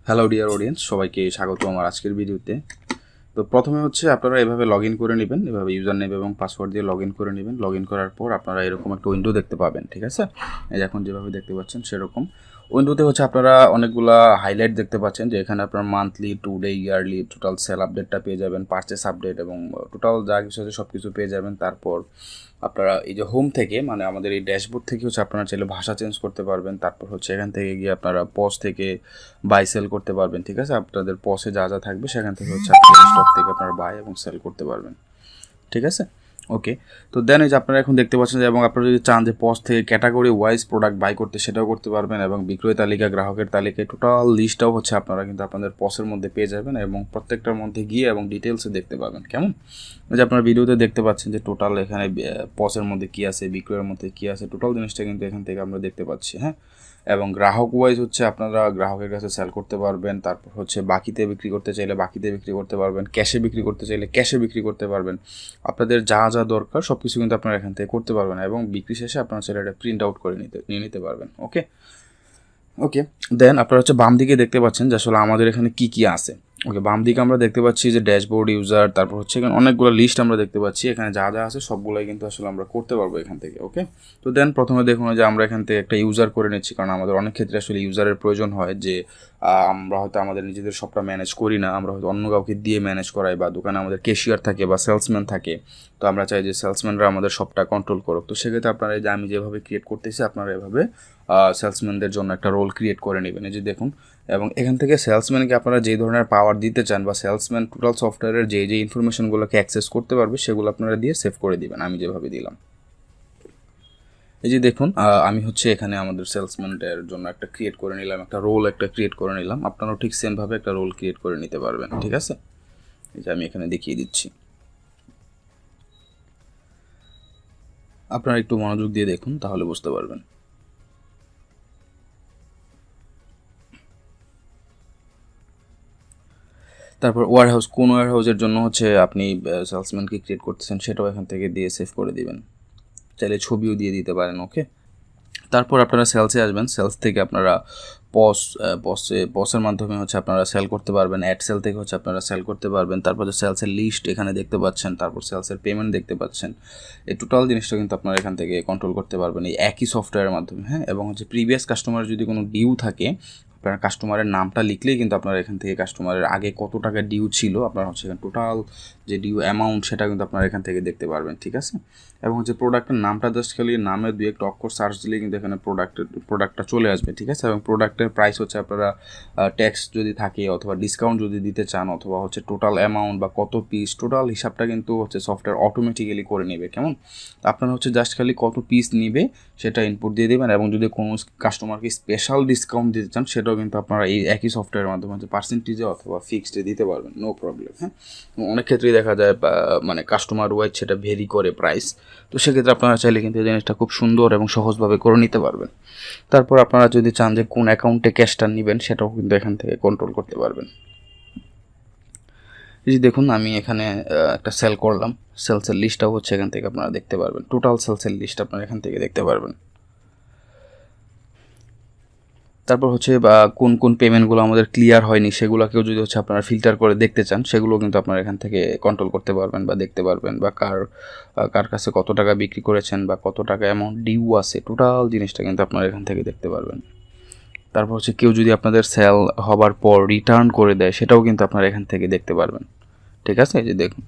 Hello dear audience, সবাইকে স্বাগত আমার আজকের ভিডিওতে। তো প্রথমে হচ্ছে আপনারা এভাবে লগ ইন করে নেবেন, এভাবে ইউজার নেম এবং পাসওয়ার্ড দিয়ে লগ ইন করে নেবেন। লগ ইন করার পর আপনারা এরকম একটা উইন্ডো দেখতে পাবেন, ঠিক আছে? এই যে এখন যেভাবে দেখতে পাচ্ছেন সেরকম উইন্ডোতে হচ্ছে আপনারা অনেকগুলা হাইলাইট দেখতে পাচ্ছেন, যে এখানে আপনার monthly, today, yearly total sell আপডেটটা পেয়ে যাবেন, পারচেস আপডেট এবং টোটাল যা কিছু আছে সব কিছু পেয়ে যাবেন। তারপর আপনারা এই যে হোম থেকে, মানে আমাদের এই ড্যাশবোর্ড থেকে হচ্ছে আপনারা চাইলে ভাষা চেঞ্জ করতে পারবেন। তারপর হচ্ছে এখান থেকে গিয়ে আপনারা পজ থেকে বাই সেল করতে পারবেন, ঠিক আছে? আপনাদের পসে যা যা থাকবে সেখান থেকে হচ্ছে আপনাদের স্টক থেকে আপনারা বাই এবং সেল করতে পারবেন, ঠিক আছে? ওকে, তো দেন এই যে আপনারা এখন দেখতে পাচ্ছেন যে, এবং আপনারা যদি চান যে পজ থেকে ক্যাটাগরি ওয়াইজ প্রোডাক্ট বাই করতে, সেটাও করতে পারবেন। এবং বিক্রয় তালিকা, গ্রাহকের তালিকায় টোটাল লিস্টটাও হচ্ছে আপনারা কিন্তু আপনাদের পসের মধ্যে পেয়ে যাবেন এবং প্রত্যেকটার মধ্যে গিয়ে এবং ডিটেলসে দেখতে পাবেন। কেমন? যে আপনারা ভিডিওতে দেখতে পাচ্ছেন যে টোটাল এখানে পসের মধ্যে কী আছে, বিক্রয়ের মধ্যে কী আছে, টোটাল জিনিসটা কিন্তু এখান থেকে আমরা দেখতে পাচ্ছি। হ্যাঁ, এবং গ্রাহক ওয়াইজ হচ্ছে আপনারা গ্রাহকের কাছে সেল করতে পারবেন। তারপর হচ্ছে বাকিতে বিক্রি করতে চাইলে বাকিতে বিক্রি করতে পারবেন, ক্যাশে বিক্রি করতে চাইলে ক্যাশে বিক্রি করতে পারবেন। আপনাদের যা যা দরকার সব কিছু কিন্তু আপনারা এখান থেকে করতে পারবেন এবং বিক্রি শেষে আপনারা সেটা প্রিন্ট আউট করে নিয়ে নিতে পারবেন। ওকে ওকে, দেন আপনারা হচ্ছে বাম দিকে দেখতে পাচ্ছেন যে আসলে আমাদের এখানে কী কী আছে। ওকে, বাম দিকে আমরা দেখতে পাচ্ছি যে ড্যাশবোর্ড, ইউজার, তারপর হচ্ছে এখানে অনেকগুলো লিস্ট আমরা দেখতে পাচ্ছি। এখানে যা যা আছে সবগুলোই কিন্তু আসলে আমরা করতে পারবো এখান থেকে। ওকে, তো দেন প্রথমে দেখুন যে আমরা এখান থেকে একটা ইউজার করে নিচ্ছি, কারণ আমাদের অনেক ক্ষেত্রে আসলে ইউজারের প্রয়োজন হয়, যে আমরা হয়তো আমাদের নিজেদের সবটা ম্যানেজ করি না, আমরা হয়তো অন্য কাউকে দিয়ে ম্যানেজ করাই, বা দোকানে আমাদের ক্যাশিয়ার থাকে বা সেলসম্যান থাকে, তো আমরা চাই যে সেলসম্যানরা আমাদের সবটা কন্ট্রোল করুক। তো সেক্ষেত্রে আপনারা এই যে আমি যেভাবে ক্রিয়েট করতেছি, আপনারা এভাবে সেলসম্যানদের জন্য একটা রোল ক্রিয়েট করে নেবেন। এই যে দেখুন, এবং এখান থেকে সেলসম্যানকে আপনারা যে ধরনের পাওয়ার দিতে চান, বা সেলসম্যান টোটাল সফটওয়্যারের যে যে ইনফরমেশনগুলোকে অ্যাক্সেস করতে পারবে সেগুলো আপনারা দিয়ে সেভ করে দিবেন, আমি যেভাবে দিলাম। এই যে দেখুন, আমি হচ্ছে এখানে আমাদের সেলসম্যানের জন্য একটা ক্রিয়েট করে নিলাম, একটা রোল একটা ক্রিয়েট করে নিলাম। আপনারাও ঠিক সেমভাবে একটা রোল ক্রিয়েট করে নিতে পারবেন, ঠিক আছে? এই যে আমি এখানে দেখিয়ে দিচ্ছি, আপনারা একটু মনোযোগ দিয়ে দেখুন, তাহলে বুঝতে পারবেন। তারপর ওয়্যার হাউস, কোন ওয়্যার হাউসের জন্য হচ্ছে আপনি সেলসম্যানকে ক্রিয়েট করতেছেন সেটাও এখান থেকে দিয়ে সেভ করে দিবেন, চাইলে ছবিও দিয়ে দিতে পারেন। ওকে, তারপর আপনারা সেলসে আসবেন। সেলস থেকে আপনারা পসের মাধ্যমে হচ্ছে আপনারা সেল করতে পারবেন। অ্যাড সেল থেকে হচ্ছে আপনারা সেল করতে পারবেন। তারপর সেলসের লিস্ট এখানে দেখতে পাচ্ছেন, তারপর সেলসের পেমেন্ট দেখতে পাচ্ছেন। এই টোটাল জিনিসটা কিন্তু আপনারা এখান থেকে কন্ট্রোল করতে পারবেন এই একই সফটওয়্যারের মাধ্যমে। হ্যাঁ, এবং হচ্ছে প্রিভিয়াস কাস্টমারের যদি কোনো ডিউ থাকে, আপনার কাস্টমারের নামটা লিখলেই কিন্তু আপনারা এখান থেকে কাস্টমারের আগে কত টাকা ডিউ ছিল, আপনার হচ্ছে টোটাল যে ডিউ অ্যামাউন্ট সেটা কিন্তু আপনারা এখান থেকে দেখতে পারবেন, ঠিক আছে? এবং হচ্ছে প্রোডাক্টের নামটা জাস্ট খালি নামের দুই একটা অক্ষর সার্চ দিলেই কিন্তু এখানে প্রোডাক্টটা চলে আসবে, ঠিক আছে? এবং প্রোডাক্টের প্রাইস হচ্ছে আপনারা ট্যাক্স যদি থাকে অথবা ডিসকাউন্ট যদি দিতে চান, অথবা হচ্ছে টোটাল অ্যামাউন্ট বা কত পিস, টোটাল হিসাবটা কিন্তু হচ্ছে সফটওয়্যার অটোমেটিক্যালি করে নেবে। কেমন? আপনারা হচ্ছে জাস্ট খালি কত পিস নিবে সেটা ইনপুট দিয়ে দেবেন, এবং যদি কোনো কাস্টমারকে স্পেশাল ডিসকাউন্ট দিতে চান সেটাও কিন্তু আপনারা এই একই সফটওয়্যারের মাধ্যমে হচ্ছে পার্সেন্টেজে অথবা ফিক্সডে দিতে পারবেন, নো প্রবলেম। হ্যাঁ, অনেক ক্ষেত্রেই দেখা যায় মানে কাস্টমার ওয়াইজ সেটা ভেরি করে প্রাইস, তো সেক্ষেত্রে আপনারা চাইলে কিন্তু এই জিনিসটা খুব সুন্দর এবং সহজভাবে করে নিতে পারবেন। তারপর আপনারা যদি চান যে কোন অ্যাকাউন্টে ক্যাশটা নেবেন সেটাও কিন্তু এখান থেকে কন্ট্রোল করতে পারবেন। এই যে দেখুন, আমি এখানে একটা সেল করলাম, সেলসের লিস্টটাও হচ্ছে এখান থেকে আপনারা দেখতে পারবেন, টোটাল সেলসের লিস্ট আপনারা এখান থেকে দেখতে পারবেন। তারপর হচ্ছে বা কোন কোন পেমেন্টগুলো আমাদের ক্লিয়ার হয়নি সেগুলোকেও যদি হচ্ছে আপনারা ফিল্টার করে দেখতে চান, সেগুলো কিন্তু আপনারা এখান থেকে কন্ট্রোল করতে পারবেন বা দেখতে পারবেন, বা কার কাছে কত টাকা বিক্রি করেছেন বা কত টাকা অ্যামাউন্ট ডিউ আছে, টোটাল জিনিসটা কিন্তু আপনারা এখান থেকে দেখতে পারবেন। তারপর হচ্ছে কেউ যদি আপনাদের সেল হবার পর রিটার্ন করে দেয় সেটাও কিন্তু আপনারা এখান থেকে দেখতে পারবেন, ঠিক আছে? এই যে দেখুন,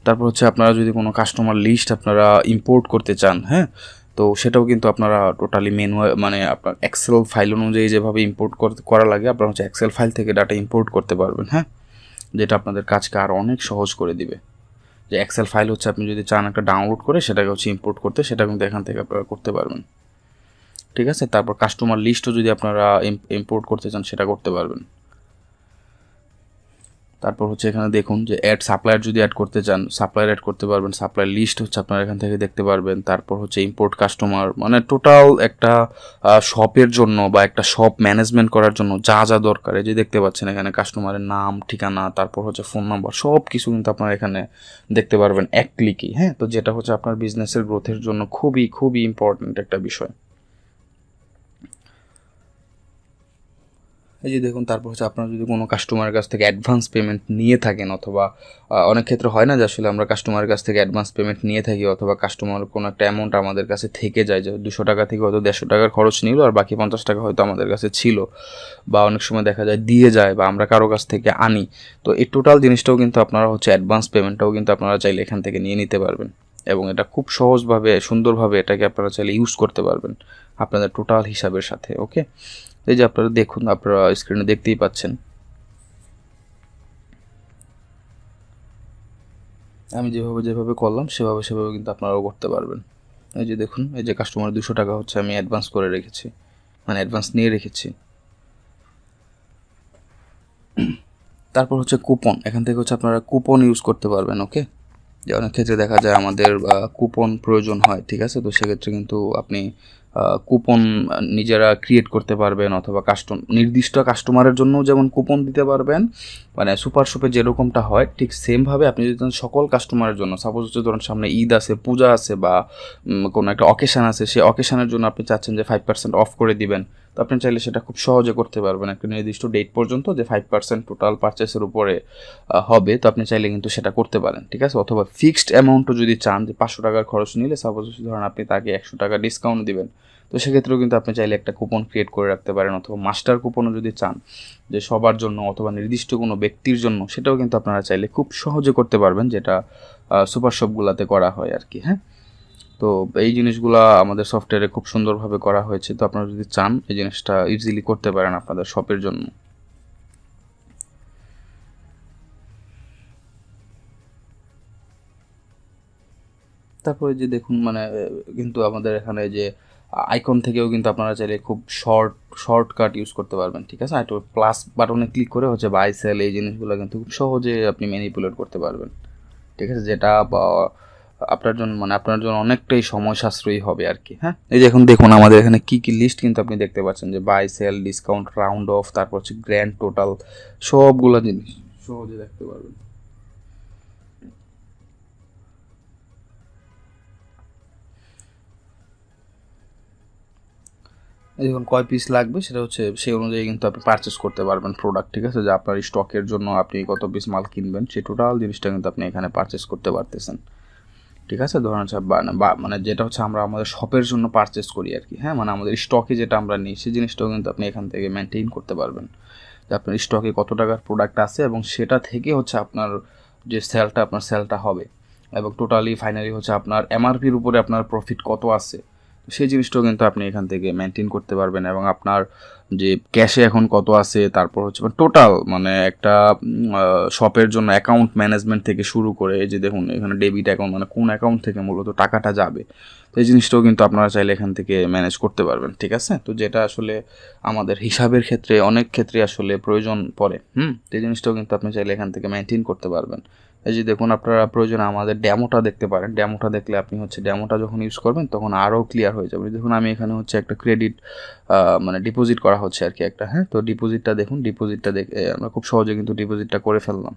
তারপর হচ্ছে আপনারা যদি কোনো কাস্টমার লিস্ট আপনারা ইম্পোর্ট করতে চান, হ্যাঁ, তো সেটাও কিন্তু আপনারা টোটালি মেনু, মানে আপনার এক্সেল ফাইল অনুযায়ী যেভাবে ইম্পোর্ট করা লাগে, আপনারা হচ্ছে এক্সেল ফাইল থেকে ডাটা ইম্পোর্ট করতে পারবেন। হ্যাঁ, যেটা আপনাদের কাজকে আরও অনেক সহজ করে দিবে। যে এক্সেল ফাইল হচ্ছে আপনি যদি চান একটা ডাউনলোড করে সেটাকে হচ্ছে ইম্পোর্ট করতে, সেটা কিন্তু এখান থেকে আপনারা করতে পারবেন, ঠিক আছে? তারপর কাস্টমার লিস্টও যদি আপনারা ইম্পোর্ট করতে চান সেটা করতে পারবেন। তারপর হচ্ছে এখানে দেখুন যে অ্যাড সাপ্লায়ার যদি অ্যাড করতে চান, সাপ্লায়ার অ্যাড করতে পারবেন, সাপ্লায়ার লিস্ট হচ্ছে আপনারা এখান থেকে দেখতে পারবেন। তারপর হচ্ছে ইম্পোর্ট কাস্টমার, মানে টোটাল একটা শপের জন্য বা একটা শপ ম্যানেজমেন্ট করার জন্য যা যা দরকার, এই যে দেখতে পাচ্ছেন এখানে কাস্টমারের নাম, ঠিকানা, তারপর হচ্ছে ফোন নাম্বার, সব কিছু কিন্তু আপনারা এখানে দেখতে পারবেন এক ক্লিকেই। হ্যাঁ, তো যেটা হচ্ছে আপনার বিজনেসের গ্রোথের জন্য খুবই খুবই ইম্পর্ট্যান্ট একটা বিষয়। এই যে দেখুন, তারপর হচ্ছে আপনারা যদি কোনো কাস্টমারের কাছ থেকে অ্যাডভান্স পেমেন্ট নিয়ে থাকেন, অথবা অনেক ক্ষেত্রে হয় না যে আসলে আমরা কাস্টমারের কাছ থেকে অ্যাডভান্স পেমেন্ট নিয়ে থাকি, অথবা কাস্টমার কোনো একটা অ্যামাউন্ট আমাদের কাছে থেকে যায়, যে 200 টাকা থেকে হয়তো 150 টাকার খরচ নিল আর বাকি 50 টাকা হয়তো আমাদের কাছে ছিল, বা অনেক সময় দেখা যায় দিয়ে যায়, বা আমরা কারো কাছ থেকে আনি। তো এই টোটাল জিনিসটাও কিন্তু আপনারা হচ্ছে অ্যাডভান্স পেমেন্টটাও কিন্তু আপনারা চাইলে এখান থেকে নিয়ে নিতে পারবেন, এবং এটা খুব সহজভাবে সুন্দরভাবে এটাকে আপনারা চাইলে ইউজ করতে পারবেন আপনাদের টোটাল হিসাবের সাথে। ওকে, এই যে আপনারা দেখুন, আপনারা স্ক্রিনে দেখতেই পাচ্ছেন, আমি যেভাবে করলাম সেভাবে কিন্তু আপনারাও করতে পারবেন। এই যে দেখুন, এই যে কাস্টমার 200 টাকা হচ্ছে আমি অ্যাডভান্স করে রেখেছি, মানে অ্যাডভান্স নিয়ে রেখেছি। তারপর হচ্ছে কুপন, এখান থেকে হচ্ছে আপনারা কুপন ইউজ করতে পারবেন। ওকে, যে অনেক ক্ষেত্রে দেখা যায় আমাদের কুপন প্রয়োজন হয়, ঠিক আছে, তো সেক্ষেত্রে কিন্তু আপনি কুপন নিজেরা ক্রিয়েট করতে পারবেন, অথবা নির্দিষ্ট কাস্টমারের জন্য যেমন কুপন দিতে পারবেন, মানে সুপার শপে যেরকমটা হয় ঠিক সেমভাবে আপনি যদি সকল কাস্টমারের জন্য, সাপোজ হচ্ছে ধরুন সামনে ঈদ আছে, পূজা আছে, বা কোনো একটা অকেশান আছে, সেই অকেশানের জন্য আপনি চাচ্ছেন যে 5% অফ করে দিবেন, তো আপনি চাইলে সেটা খুব সহজে করতে পারবেন একটা নির্দিষ্ট ডেট পর্যন্ত, যে 5% টোটাল পারচেসের উপরে হবে, তো আপনি চাইলে কিন্তু সেটা করতে পারেন, ঠিক আছে। অথবা ফিক্সড অ্যামাউন্টও যদি চান, যে 500 টাকার খরচ নিলে সাপোজ ধরুন আপনি তাকে 100 টাকা ডিসকাউন্ট দিবেন, তো সেক্ষেত্রেও কিন্তু আপনি চাইলে একটা কুপন ক্রিয়েট করে রাখতে পারেন। অথবা মাস্টার কুপনও যদি চান, যে সবার জন্য অথবা নির্দিষ্ট কোনো ব্যক্তির জন্য, সেটাও কিন্তু আপনারা চাইলে খুব সহজে করতে পারবেন, যেটা সুপার শপগুলোতে করা হয় আর কি। হ্যাঁ, তো এই জিনিসগুলো আমাদের সফটওয়্যারে খুব সুন্দরভাবে করা হয়েছে, তো আপনারা যদি চান এই জিনিসটা ইজিলি করতে পারেন আপনাদের শপের জন্য। তারপরে যে দেখুন, মানে কিন্তু আমাদের এখানে যে আইকন থেকেও কিন্তু আপনারা চাইলে খুব শর্টকাট ইউজ করতে পারবেন, ঠিক আছে। আর প্লাস বাটনে ক্লিক করে হচ্ছে বাই সেল, এই জিনিসগুলো কিন্তু খুব সহজে আপনি ম্যানিপুলেট করতে পারবেন, ঠিক আছে, যেটা আপনার জন্য, মানে আপনার জন্য অনেকটাই সময় সাশ্রয়ী হবে আর কি। হ্যাঁ, এই যে এখন দেখুন আমাদের এখানে কি কি লিস্ট কিন্তু আপনি দেখতে পাচ্ছেন, যে buy sell, discount, round off, তারপর হচ্ছে গ্র্যান্ড টোটাল, সবগুলো জিনিস সহজে দেখতে পারবেন। দেখুন কয় পিস লাগবে সেটা হচ্ছে সেই অনুযায়ী কিন্তু আপনি পারচেস করতে পারবেন প্রোডাক্ট, ঠিক আছে, যে আপনার স্টকের জন্য আপনি কত পিস মাল কিনবেন সেই টোটাল জিনিসটা কিন্তু আপনি এখানে পারচেস করতে পারতেছেন, ঠিক আছে। ধরুন হচ্ছে মানে যেটা হচ্ছে আমরা আমাদের শপের জন্য পারচেস করি আর কি। হ্যাঁ, মানে আমাদের স্টকে যেটা আমরা নিই সেই জিনিসটাও কিন্তু আপনি এখান থেকে মেনটেন করতে পারবেন, যে আপনার স্টকে কত টাকার প্রোডাক্ট আছে, এবং সেটা থেকে হচ্ছে আপনার যে সেলটা হবে, এবং টোটালি ফাইনালি হচ্ছে আপনার এমআরপির উপরে আপনার প্রফিট কত আছে, সেই জিনিসটাও কিন্তু আপনি এখান থেকে মেনটেন করতে পারবেন। এবং আপনার যে ক্যাশে এখন কত আছে, তারপর হচ্ছে টোটাল মানে একটা শপের জন্য অ্যাকাউন্ট ম্যানেজমেন্ট থেকে শুরু করে, এই যে দেখুন এখানে ডেবিট অ্যাকাউন্ট, মানে কোন অ্যাকাউন্ট থেকে মূলত টাকাটা যাবে, তো এই জিনিসটাও কিন্তু আপনারা চাইলে এখান থেকে ম্যানেজ করতে পারবেন, ঠিক আছে। তো যেটা আসলে আমাদের হিসাবের ক্ষেত্রে অনেক ক্ষেত্রে আসলে প্রয়োজন পড়ে, তো এই জিনিসটাও কিন্তু আপনি চাইলে এখান থেকে মেনটেন করতে পারবেন। এই যে দেখুন, আপনারা প্রয়োজনে আমাদের ডেমোটা দেখতে পারেন, ডেমোটা দেখলে আপনি হচ্ছে ডেমোটা যখন ইউজ করবেন তখন আরও ক্লিয়ার হয়ে যাবে। দেখুন আমি এখানে হচ্ছে একটা ক্রেডিট মানে ডিপোজিট করা হচ্ছে আর কি একটা। হ্যাঁ, তো ডিপোজিটটা দেখুন, ডিপোজিটটা দেখে আমরা খুব সহজে কিন্তু ডিপোজিটটা করে ফেললাম,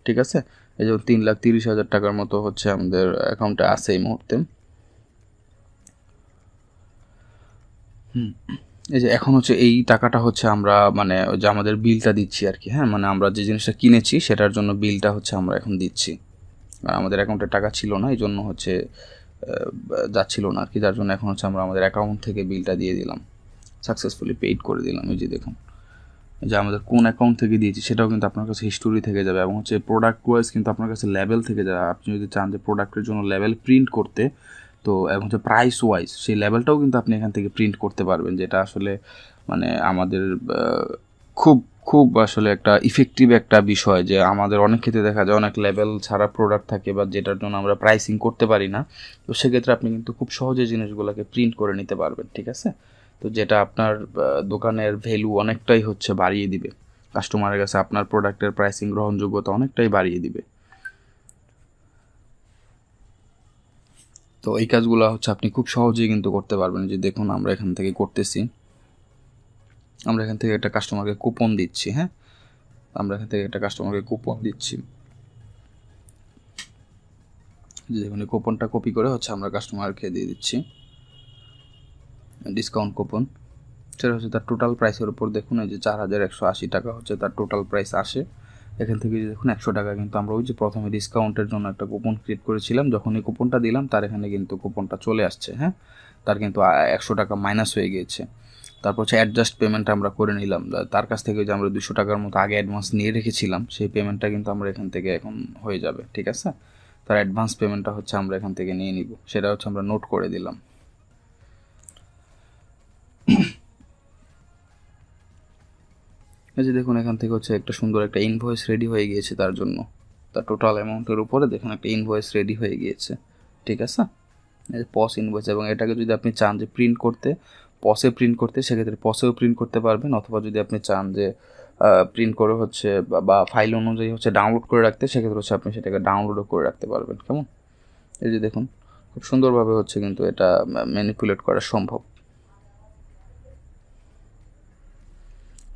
ঠিক আছে। এই যে 3,30,000 টাকার মতো হচ্ছে আমাদের অ্যাকাউন্টে আছে এই মুহূর্তে। এই যে এখন হচ্ছে এই টাকাটা হচ্ছে আমরা মানে যে আমাদের বিলটা দিচ্ছি আর কি। হ্যাঁ, মানে আমরা যে জিনিসটা কিনেছি সেটার জন্য বিলটা হচ্ছে আমরা এখন দিচ্ছি। আমাদের অ্যাকাউন্টে টাকা ছিল না, এই জন্য হচ্ছে যাচ্ছিল না আর কি, যার জন্য এখন হচ্ছে আমরা আমাদের অ্যাকাউন্ট থেকে বিলটা দিয়ে দিলাম, সাকসেসফুলি পেইড করে দিলাম। এই যে দেখুন, যে আমাদের কোন অ্যাকাউন্ট থেকে দিয়েছি সেটাও কিন্তু আপনার কাছে হিস্টোরি থেকে যাবে, এবং হচ্ছে প্রোডাক্ট ওয়াইজ কিন্তু আপনার কাছে লেভেল থেকে যাবে। আপনি যদি চান যে প্রোডাক্টের জন্য লেভেল প্রিন্ট করতে, তো এবং হচ্ছে প্রাইস ওয়াইজ সেই লেভেলটাও কিন্তু আপনি এখান থেকে প্রিন্ট করতে পারবেন, যেটা আসলে মানে আমাদের খুব খুব আসলে একটা ইফেক্টিভ একটা বিষয়, যে আমাদের অনেক ক্ষেত্রে দেখা যায় অনেক লেভেল ছাড়া প্রোডাক্ট থাকে, বা যেটার জন্য আমরা প্রাইসিং করতে পারি না, তো সেক্ষেত্রে আপনি কিন্তু খুব সহজে জিনিসগুলোকে প্রিন্ট করে নিতে পারবেন, ঠিক আছে। তো যেটা আপনার দোকানের ভ্যালু অনেকটাই হচ্ছে বাড়িয়ে দিবে, কাস্টমারের কাছে আপনার প্রোডাক্টের প্রাইসিং গ্রহণযোগ্যতা অনেকটাই বাড়িয়ে দিবে। তো এই কাজগুলো হচ্ছে আপনি খুব সহজেই কিন্তু করতে পারবেন। যে দেখুন আমরা এখান থেকে করতেছি, আমরা এখান থেকে একটা কাস্টমারকে কুপন দিচ্ছি। হ্যাঁ, আমরা এখান থেকে একটা কাস্টমারকে কুপন দিচ্ছি, যে দেখুন এই কুপনটা কপি করে হচ্ছে আমরা কাস্টমারকে দিয়ে দিচ্ছি, ডিসকাউন্ট কুপন। সেটা হচ্ছে তার টোটাল প্রাইসের উপর দেখুন এই যে 4180 টাকা হচ্ছে তার টোটাল প্রাইস আসে। এখান থেকে যদি দেখুন 100 টাকা কিন্তু আমরা ওই যে প্রথমে ডিসকাউন্টের জন্য একটা কুপন ক্রিয়েট করেছিলাম, যখন এই কুপনটা দিলাম তার এখানে কিন্তু কুপনটা চলে আসছে, হ্যাঁ, তার কিন্তু 100 টাকা মাইনাস হয়ে গিয়েছে। তারপর হচ্ছে অ্যাডজাস্ট পেমেন্ট আমরা করে নিলাম, তার কাছ থেকে যে আমরা 200 টাকার মতো আগে অ্যাডভান্স নিয়ে রেখেছিলাম সেই পেমেন্টটা কিন্তু আমরা এখান থেকে এখন হয়ে যাবে, ঠিক আছে। তার অ্যাডভান্স পেমেন্টটা হচ্ছে আমরা এখান থেকে নিয়ে নিব, সেটা হচ্ছে আমরা নোট করে দিলাম। এই যে দেখুন এখান থেকে হচ্ছে একটা সুন্দর একটা ইনভয়েস রেডি হয়ে গিয়েছে তার জন্য, তার টোটাল অ্যামাউন্টের উপরে দেখুন একটা ইনভয়েস রেডি হয়ে গিয়েছে, ঠিক আছে। এই যে পস ইনভয়েস, এবং এটাকে যদি আপনি চান যে প্রিন্ট করতে, পসে প্রিন্ট করতে, সেক্ষেত্রে পসেও প্রিন্ট করতে পারবেন, অথবা যদি আপনি চান যে প্রিন্ট করে হচ্ছে বা ফাইল অনুযায়ী হচ্ছে ডাউনলোড করে রাখতে, সেক্ষেত্রে হচ্ছে আপনি সেটাকে ডাউনলোডও করে রাখতে পারবেন, কেমন। এই যে দেখুন খুব সুন্দরভাবে হচ্ছে কিন্তু এটা ম্যানিপুলেট করা সম্ভব।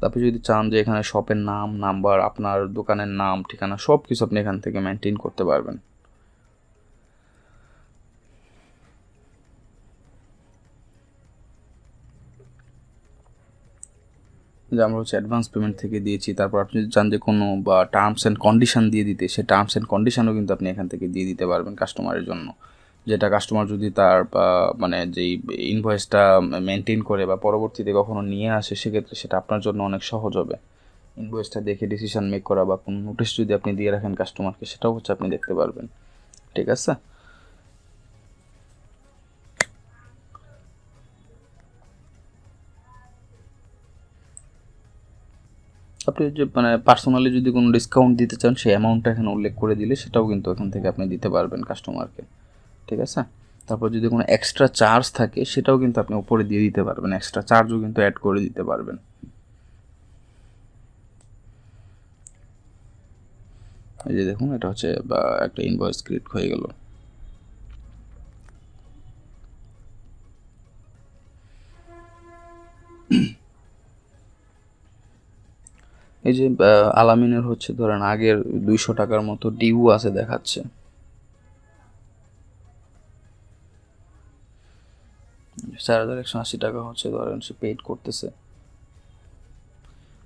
তারপরে যদি চান যে এখানে শপের নাম, নাম্বার, আপনার দোকানের নাম, ঠিকানা সব কিছু আপনি এখান থেকে মেনটেন করতে পারবেন। যে আমরা হচ্ছে অ্যাডভান্স পেমেন্ট থেকে দিয়েছি, তারপর আপনি যদি চান যে কোনো বা টার্মস অ্যান্ড কন্ডিশন দিয়ে দিতে, সেই টার্মস অ্যান্ড কন্ডিশনও কিন্তু আপনি এখান থেকে দিয়ে দিতে পারবেন কাস্টমারের জন্য, যেটা কাস্টমার যদি তার মানে যেই ইনভয়েসটা মেনটেন করে বা পরবর্তীতে কখনো নিয়ে আসে, সেক্ষেত্রে সেটা আপনার জন্য অনেক সহজ হবে। ইনভয়েসটা দেখে ডিসিশন মেক করা বা কোনো নোটিশ যদি আপনি দিয়ে রাখেন কাস্টমারকে, সেটাও হচ্ছে আপনি দেখতে পারবেন, ঠিক আছে। আপনি যে মানে পার্সোনালি যদি কোনো ডিসকাউন্ট দিতে চান, সেই অ্যামাউন্টটা এখানে উল্লেখ করে দিলে সেটাও কিন্তু এখান থেকে আপনি দিতে পারবেন কাস্টমারকে, ঠিক আছে। তারপর যদি কোনো এক্সট্রা চার্জ থাকে সেটাও কিন্তু আপনি উপরে দিয়ে দিতে পারবেন, এক্সট্রা চার্জও কিন্তু অ্যাড করে দিতে পারবেন। এই যে দেখুন এটা হচ্ছে একটা ইনভয়েস ক্রিয়েট হয়ে গেল। এই যে আলামিনের হচ্ছে ধরেন আগের 200 টাকার মতো ডিউ আছে দেখাচ্ছে, 4180 টাকা হচ্ছে ধরেন সে পেড করতেছে।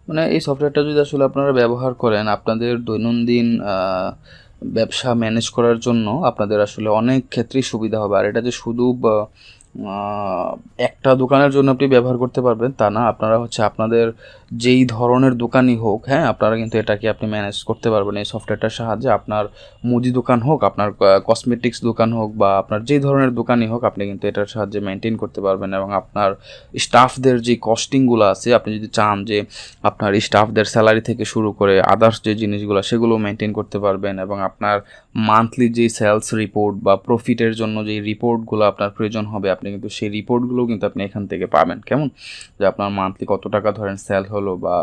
মানে এই সফটওয়্যারটা যদি আসলে আপনারা ব্যবহার করেন আপনাদের দৈনন্দিন ব্যবসা ম্যানেজ করার জন্য, আপনাদের আসলে অনেক ক্ষেত্রেই সুবিধা হবে। আর এটা যে শুধু একটা দোকানের জন্য আপনি ব্যবহার করতে পারবেন তা না, আপনারা হচ্ছে আপনাদের যেই ধরনের দোকানই হোক, হ্যাঁ, আপনারা কিন্তু এটাকে আপনি ম্যানেজ করতে পারবেন এই সফটওয়্যারটার সাহায্যে। আপনার মুদি দোকান হোক, আপনার কসমেটিক্স দোকান হোক, বা আপনার যেই ধরনের দোকানই হোক, আপনি কিন্তু এটার সাহায্যে মেনটেন করতে পারবেন। এবং আপনার স্টাফদের যে কস্টিংগুলো আছে, আপনি যদি চান যে আপনার স্টাফদের স্যালারি থেকে শুরু করে আদার্স যে জিনিসগুলো সেগুলো মেনটেন করতে পারবেন। এবং আপনার মান্থলি যে সেলস রিপোর্ট বা প্রফিটের জন্য যে রিপোর্টগুলো আপনার প্রয়োজন হবে, আপনি কিন্তু সেই রিপোর্টগুলো কিন্তু আপনি এখান থেকে পাবেন, কেমন। যে আপনার মান্থলি কত টাকা ধরেন সেল হলো, বা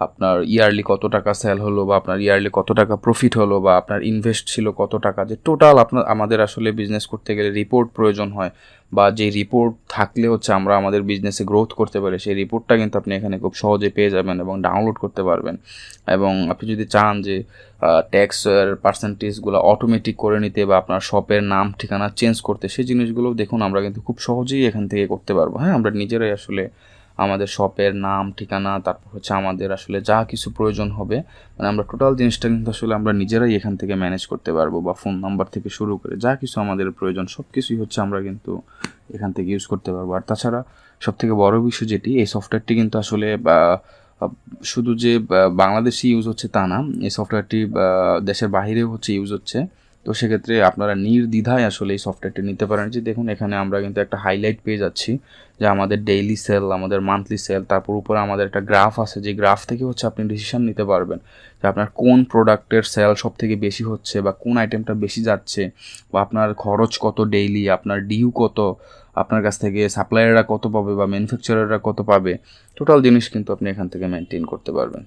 আপনার ইয়ারলি কত টাকা সেল হলো, বা আপনার ইয়ারলি কত টাকা প্রফিট হলো, বা আপনার ইনভেস্ট ছিল কত টাকা, যে টোটাল আমাদের আসলে বিজনেস করতে গেলে রিপোর্ট প্রয়োজন হয়, বা যে রিপোর্ট থাকলে হচ্ছে আমরা আমাদের বিজনেসে গ্রোথ করতে পারি, সেই রিপোর্টটা কিন্তু আপনি এখানে খুব সহজে পেয়ে যাবেন এবং ডাউনলোড করতে পারবেন। এবং আপনি যদি চান যে ট্যাক্সের পার্সেন্টেজগুলো অটোমেটিক করে নিতে, বা আপনার শপের নাম ঠিকানা চেঞ্জ করতে, সেই জিনিসগুলো দেখুন আমরা কিন্তু খুব সহজেই এখান থেকে করতে পারবো। হ্যাঁ, আমরা নিজেরাই আসলে আমাদের শপের নাম ঠিকানা, তারপর হচ্ছে আমাদের আসলে যা কিছু প্রয়োজন হবে, মানে আমরা টোটাল জিনিসটা কিন্তু আসলে আমরা নিজেরাই এখান থেকে ম্যানেজ করতে পারবো। বা ফোন নাম্বার থেকে শুরু করে যা কিছু আমাদের প্রয়োজন সব কিছুই হচ্ছে আমরা কিন্তু এখান থেকে ইউজ করতে পারবো। আর তাছাড়া সবথেকে বড় বিষয় যেটি, এই সফটওয়্যারটি কিন্তু আসলে শুধু যে বাংলাদেশে ইউজ হচ্ছে তা না, এই সফটওয়্যারটি দেশের বাহিরেও হচ্ছে ইউজ হচ্ছে। তো সেক্ষেত্রে আপনারা নির্দ্বিধায় আসলে এই সফটওয়্যারটি নিতে পারেন। যে দেখুন এখানে আমরা কিন্তু একটা হাইলাইট পেয়ে যাচ্ছি যে আমাদের ডেইলি সেল, আমাদের মান্থলি সেল, তারপর উপরে আমাদের একটা গ্রাফ আছে, যে গ্রাফ থেকে হচ্ছে আপনি ডিসিশন নিতে পারবেন যে আপনার কোন প্রোডাক্টের সেল সব থেকে বেশি হচ্ছে, বা কোন আইটেমটা বেশি যাচ্ছে, বা আপনার খরচ কত ডেইলি, আপনার ডিউ কত, আপনার কাছ থেকে সাপ্লায়াররা কত পাবে বা ম্যানুফ্যাকচারাররা কত পাবে, টোটাল জিনিস কিন্তু আপনি এখান থেকে মেনটেন করতে পারবেন।